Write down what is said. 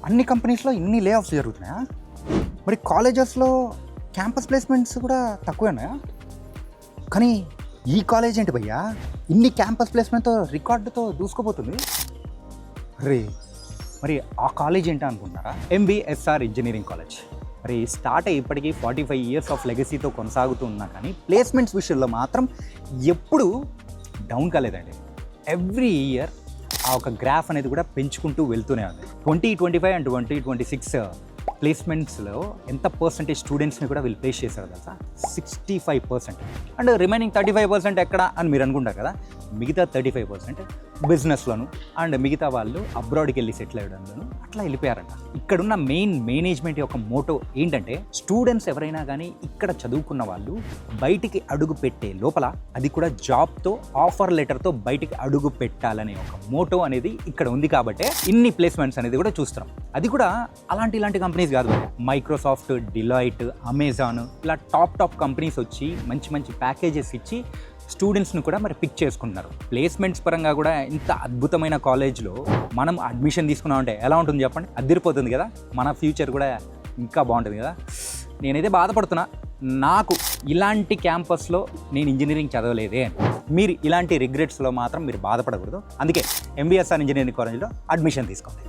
అన్ని కంపెనీస్లో ఇన్ని లే ఆఫ్స్ జరుగుతున్నాయా? మరి కాలేజెస్లో క్యాంపస్ ప్లేస్మెంట్స్ కూడా తక్కువేనాయా? కానీ ఈ కాలేజ్ ఏంటి భయ్యా ఇన్ని క్యాంపస్ ప్లేస్మెంట్తో రికార్డుతో దూసుకుపోతుంది? రే మరి ఆ కాలేజ్ ఏంటో అనుకుంటున్నారా? MBSR engineering college. మరి స్టార్ట్ అయ్యి ఇప్పటికీ 45 ఇయర్స్ ఆఫ్ లెగసీతో కొనసాగుతూ ఉన్నా కానీ ప్లేస్మెంట్స్ విషయంలో మాత్రం ఎప్పుడూ డౌన్ కాలేదండి. ఎవ్రీ ఇయర్ ఆ ఒక గ్రాఫ్ అనేది కూడా పెంచుకుంటూ వెళ్తూనే ఉంది. 2025 అండ్ 2026 ప్లేస్మెంట్స్లో ఎంత పర్సెంటేజ్ స్టూడెంట్స్ని కూడా వీళ్ళు ప్లేస్ చేశారు తెలుసా? 65%. అండ్ రిమైనింగ్ 35% ఎక్కడ అని మీరు అనుకుంటారు కదా. మిగతా 35% బిజినెస్లోను అండ్ మిగతా వాళ్ళు అబ్రాడ్కి వెళ్ళి సెటిల్ అయ్యడంలోను అట్లా వెళ్ళిపోయారంట. ఇక్కడున్న మెయిన్ మేనేజ్మెంట్ యొక్క మోటో ఏంటంటే స్టూడెంట్స్ ఎవరైనా కానీ ఇక్కడ చదువుకున్న వాళ్ళు బయటికి అడుగు పెట్టే లోపల అది కూడా జాబ్తో ఆఫర్ లెటర్తో బయటికి అడుగు పెట్టాలనే ఒక మోటో అనేది ఇక్కడ ఉంది. కాబట్టే ఇన్ని ప్లేస్మెంట్స్ అనేది కూడా చూస్తున్నాం. అది కూడా ఇలాంటి కంపెనీస్ కాదు. మైక్రోసాఫ్ట్, డిలాయిట్, అమెజాన్ ఇలా టాప్ కంపెనీస్ వచ్చి మంచి ప్యాకేజెస్ ఇచ్చి స్టూడెంట్స్ని కూడా మరి పిక్ చేసుకుంటున్నారు. ప్లేస్మెంట్స్ పరంగా కూడా ఇంత అద్భుతమైన కాలేజ్లో మనం అడ్మిషన్ తీసుకున్నామంటే ఎలా ఉంటుంది చెప్పండి? అదిరిపోతుంది కదా. మన ఫ్యూచర్ కూడా ఇంకా బాగుంటుంది కదా. నేనైతే బాధపడుతున్నా, నాకు ఇలాంటి క్యాంపస్లో నేను ఇంజనీరింగ్ చదవలేదే అని. మీరు ఇలాంటి రిగ్రెట్స్లో మాత్రం మీరు బాధపడకూడదు. అందుకే MBSR ఇంజనీరింగ్ కాలేజ్లో అడ్మిషన్ తీసుకోండి.